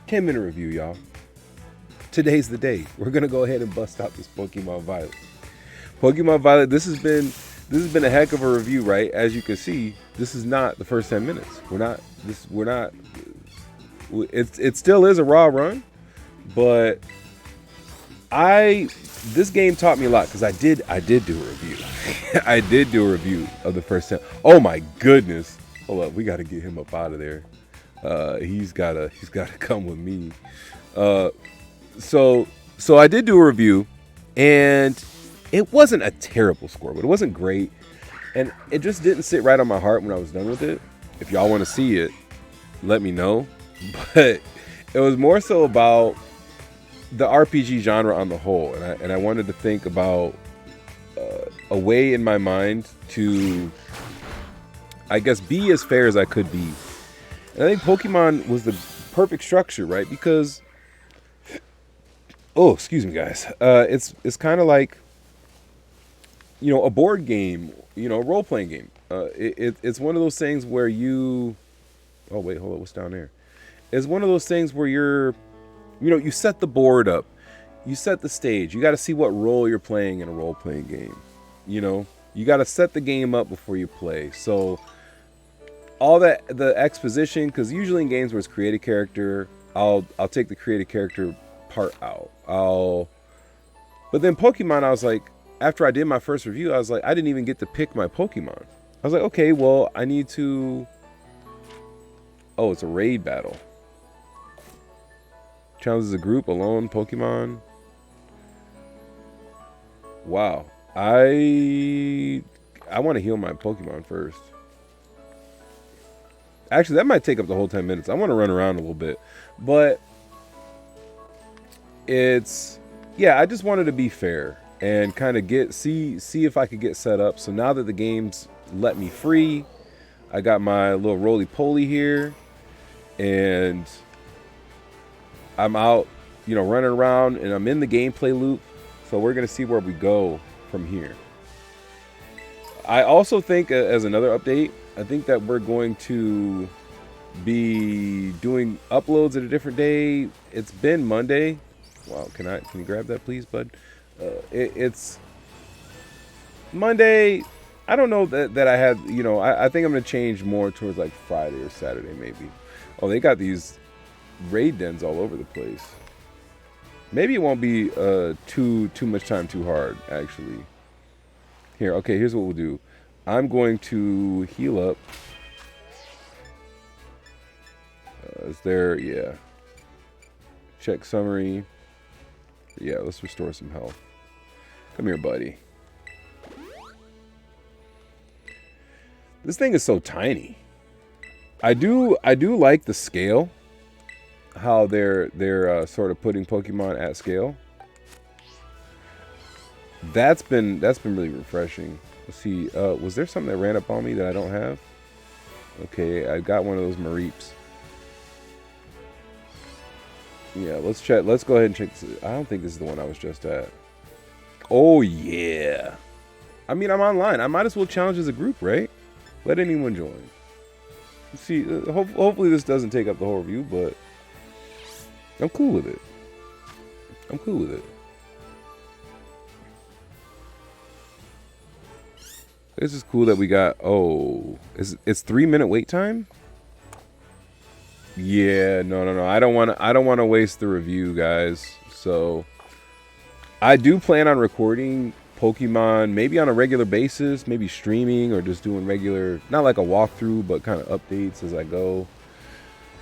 10-minute review, y'all. Today's the day. We're gonna go ahead and bust out this Pokemon Violet. Pokemon Violet. This has been a heck of a review, right? As you can see, this is not the first 10 minutes. We're not. It still is a raw run, but this game taught me a lot because I did do a review. I did do a review of the first 10. Oh my goodness! Hold up, we got to get him up out of there. He's gotta come with me. So I did do a review, and it wasn't a terrible score, but it wasn't great, and it just didn't sit right on my heart when I was done with it. If y'all want to see it, let me know. But it was more so about the RPG genre on the whole, and I wanted to think about a way in my mind to, I guess, be as fair as I could be. And I think Pokemon was the perfect structure, right? Because, oh, excuse me, guys. It's kind of like, a board game, a role-playing game. It's one of those things where you... Oh, wait, hold on. What's down there? It's one of those things where you set the board up. You set the stage. You got to see what role you're playing in a role-playing game. You got to set the game up before you play. So all that, the exposition, because usually in games where it's create a character, I'll take the create a character part out. But then Pokemon, I was like, after I did my first review, I was like, I didn't even get to pick my Pokemon. I was like, okay, well, I need to... Oh, it's a raid battle. Challenges a group, alone, Pokemon. Wow. I want to heal my Pokemon first. Actually, that might take up the whole 10 minutes. I want to run around a little bit. But I just wanted to be fair and kind of see if I could get set up. So now that the game's let me free, I got my little roly-poly here, and I'm out, running around, and I'm in the gameplay loop. So we're gonna see where we go from here. I also think, as another update, I think that we're going to be doing uploads at a different day. It's been Monday. Wow, can you grab that, please, bud? It's Monday. I don't know that I had, I think I'm going to change more towards like Friday or Saturday maybe. Oh, they got these raid dens all over the place. Maybe it won't be too much time too hard, actually. Here's what we'll do. I'm going to heal up. Is there, yeah. Check summary. Yeah, let's restore some health. Come here, buddy. This thing is so tiny. I do like the scale. How they're sort of putting Pokemon at scale. That's been really refreshing. Let's see. Was there something that ran up on me that I don't have? Okay, I got one of those Mareeps. Yeah, let's check. Let's go ahead and check this. I don't think this is the one I was just at. Oh yeah. I mean, I'm online. I might as well challenge as a group, right? Let anyone join. Let's see. Hopefully this doesn't take up the whole review, but I'm cool with it. This is cool that we got. Oh, it's 3-minute wait time. Yeah, no. I don't want to waste the review, guys. So I do plan on recording Pokemon maybe on a regular basis, maybe streaming or just doing regular, not like a walkthrough, but kind of updates as I go.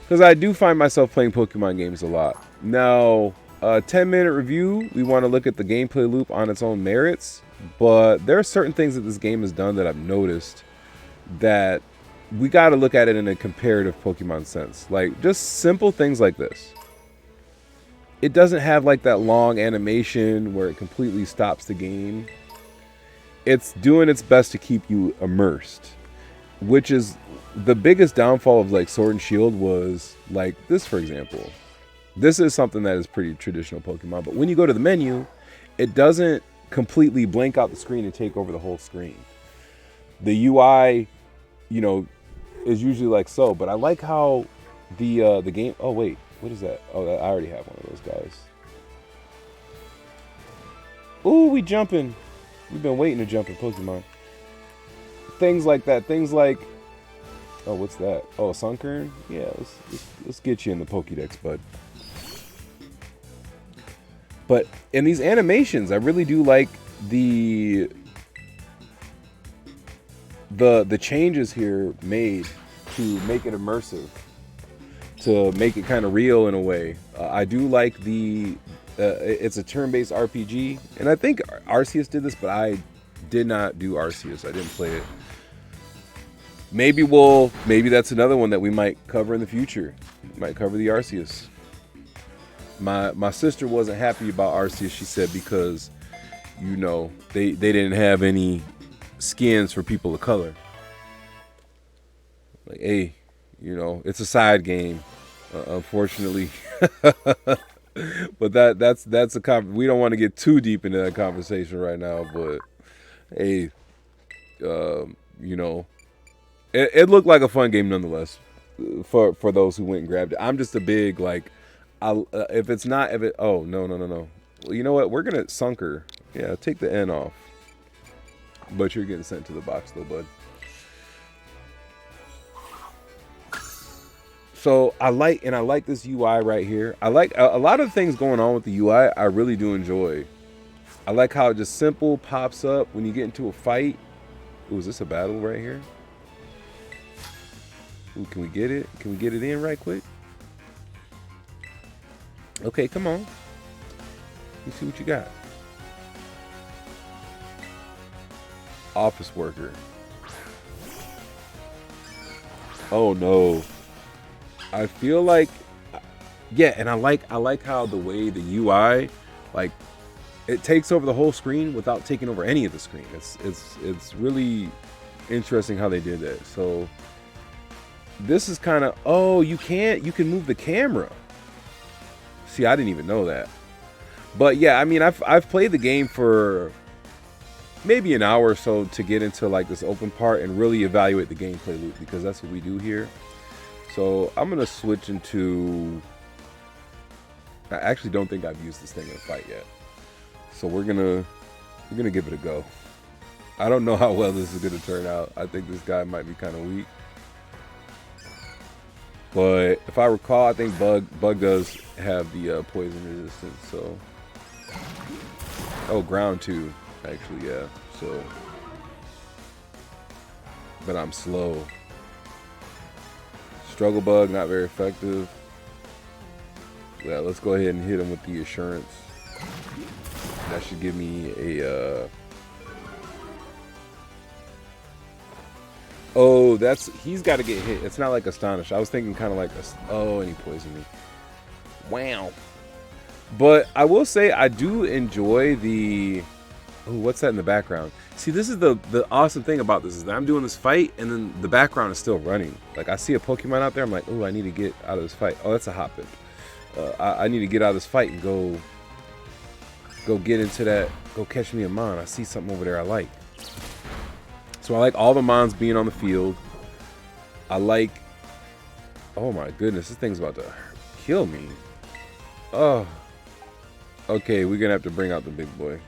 Because I do find myself playing Pokemon games a lot. Now, a 10-minute review, we want to look at the gameplay loop on its own merits. But there are certain things that this game has done that I've noticed that we got to look at it in a comparative Pokemon sense. Like, just simple things like this. It doesn't have like that long animation where it completely stops the game. It's doing its best to keep you immersed, which is the biggest downfall of like Sword and Shield was like this, for example. This is something that is pretty traditional Pokemon, but when you go to the menu, it doesn't completely blank out the screen and take over the whole screen. The UI, is usually like so, but I like how the game. Oh wait, What is that? Oh, I already have one of those guys. Ooh, we jumping. We've been waiting to jump in Pokemon. Things like that. Things like, oh, what's that? Oh, Sunkern? Yeah, let's get you in the Pokédex, bud. But in these animations, I really do like the changes here made to make it immersive, to make it kind of real in a way. I do like it's a turn-based RPG, and I think Arceus did this, but I did not do Arceus. I didn't play it. Maybe that's another one that we might cover in the future. We might cover the Arceus. My sister wasn't happy about Arceus, she said, because, you know, they didn't have any skins for people of color. Like, hey, you know, it's a side game, unfortunately. But that's we don't want to get too deep into that conversation right now. But hey, you know, it looked like a fun game nonetheless for those who went and grabbed it. I'm just a big like, if it's not if it oh no. Well, you know what? We're gonna Sunker. Yeah, take the N off. But you're getting sent to the box though, bud. So I like this UI right here. I like a lot of things going on with the UI. I really do enjoy. I like how it just simple pops up when you get into a fight. Ooh, is this a battle right here? Ooh, can we get it? Can we get it in right quick? Okay, come on. Let's see what you got. Office worker. Oh no. I feel like, yeah, and I like how the way the UI, like, it takes over the whole screen without taking over any of the screen. It's really interesting how they did that. So this is kind of, oh, you can move the camera. See, I didn't even know that. But yeah, I mean, I've played the game for maybe an hour or so to get into like this open part and really evaluate the gameplay loop, because that's what we do here. So I'm gonna switch into. I actually don't think I've used this thing in a fight yet. So we're gonna give it a go. I don't know how well this is gonna turn out. I think this guy might be kind of weak. But if I recall, I think Bug does have the poison resistance. So, oh, ground too, actually, yeah. So, but I'm slow. Struggle Bug, not very effective. Yeah, let's go ahead and hit him with the assurance. That should give me a. Oh, he's got to get hit. It's not like Astonish. I was thinking kind of like oh, and he poisoned me. Wow. But I will say I do enjoy the. Oh, what's that in the background? See, this is the awesome thing about this, is that I'm doing this fight and then the background is still running. Like, I see a Pokemon out there, I'm like, oh, I need to get out of this fight. Oh, that's a Hoppip. I need to get out of this fight and go get into that. Go catch me a Mon. I see something over there I like. So I like all the Mons being on the field. I like. Oh my goodness, this thing's about to kill me. Oh. Okay, we're gonna have to bring out the big boy.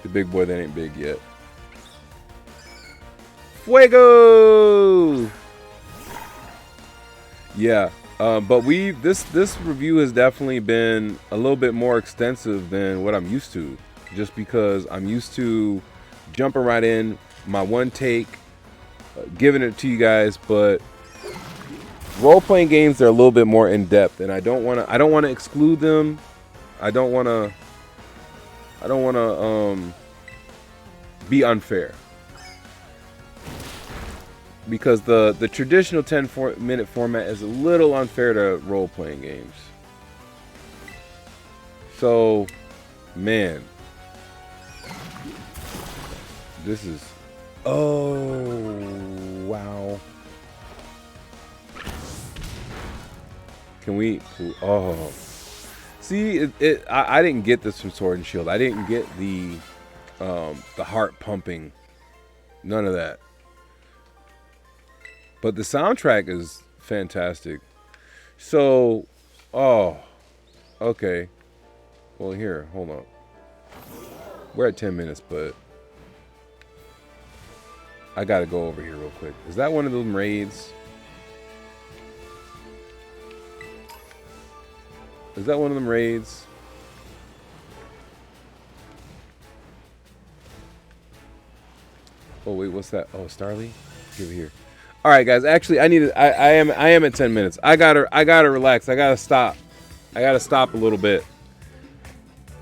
The big boy that ain't big yet. Fuego! Yeah, but this review has definitely been a little bit more extensive than what I'm used to, just because I'm used to jumping right in, my one take, giving it to you guys. But role-playing games are a little bit more in depth, and I don't want to exclude them. I don't want to be unfair, because the traditional 10-minute format is a little unfair to role-playing games. So, man, this is, oh wow. Can we? Oh. See, I didn't get this from Sword and Shield. I didn't get the heart pumping. None of that. But the soundtrack is fantastic. So, oh, okay. Well, here, hold on. We're at 10 minutes, but I gotta go over here real quick. Is that one of them raids? Is that one of them raids? Oh wait, what's that? Oh, Starly? Give it here. All right, guys. Actually, I am at 10 minutes. I gotta relax. I gotta stop. I gotta stop a little bit.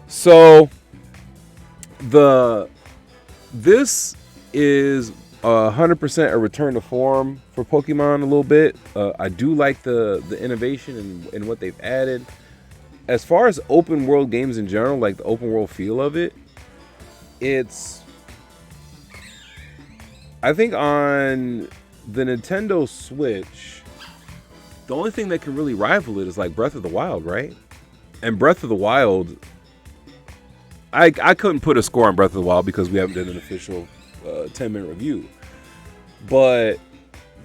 So this is 100% a return to form for Pokemon a little bit. I do like the innovation and what they've added. As far as open world games in general, like the open world feel of it, I think on the Nintendo Switch, the only thing that can really rival it is like Breath of the Wild, right? And Breath of the Wild, I couldn't put a score on Breath of the Wild because we haven't done an official 10-minute review. But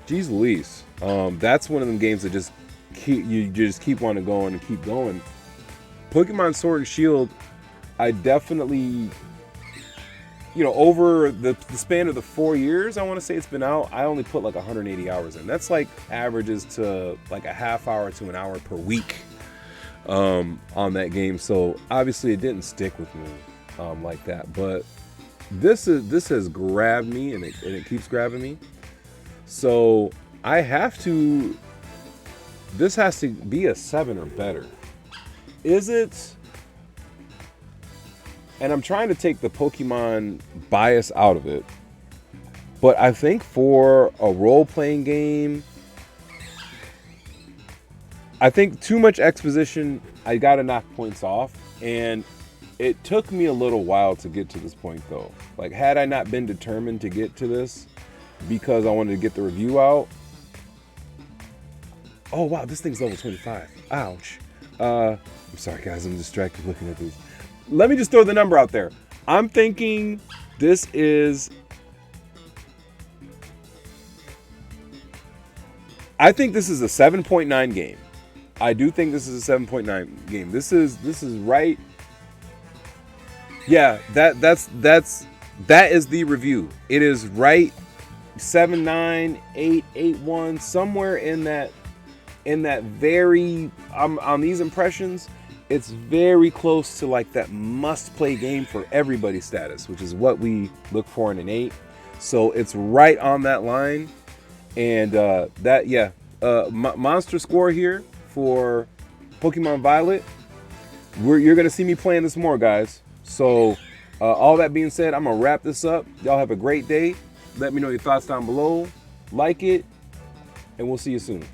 geez Louise, that's one of them games that just keep wanting to go and keep going. Pokemon Sword and Shield, I definitely, over the span of the 4 years, I want to say it's been out, I only put like 180 hours in. That's like averages to like a half hour to an hour per week on that game. So obviously it didn't stick with me like that. But this has grabbed me and it keeps grabbing me. So this has to be a 7 or better. Is it? And I'm trying to take the Pokemon bias out of it. But I think for a role-playing game, I think too much exposition, I gotta knock points off. And it took me a little while to get to this point though. Like, had I not been determined to get to this because I wanted to get the review out. Oh wow, this thing's level 25. Ouch. I'm sorry guys, I'm distracted looking at these. Let me just throw the number out there. I'm thinking this is... I think this is a 7.9 game. I do think this is a 7.9 game. This is right. Yeah, that is the review. It is right 7.9, 8.1, somewhere in that very on these impressions, it's very close to like that must-play game for everybody status, which is what we look for in an 8. So it's right on that line, and monster score here for Pokemon Violet. You're gonna see me playing this more, guys. So all that being said, I'm gonna wrap this up. Y'all have a great day. Let me know your thoughts down below. Like it, and we'll see you soon.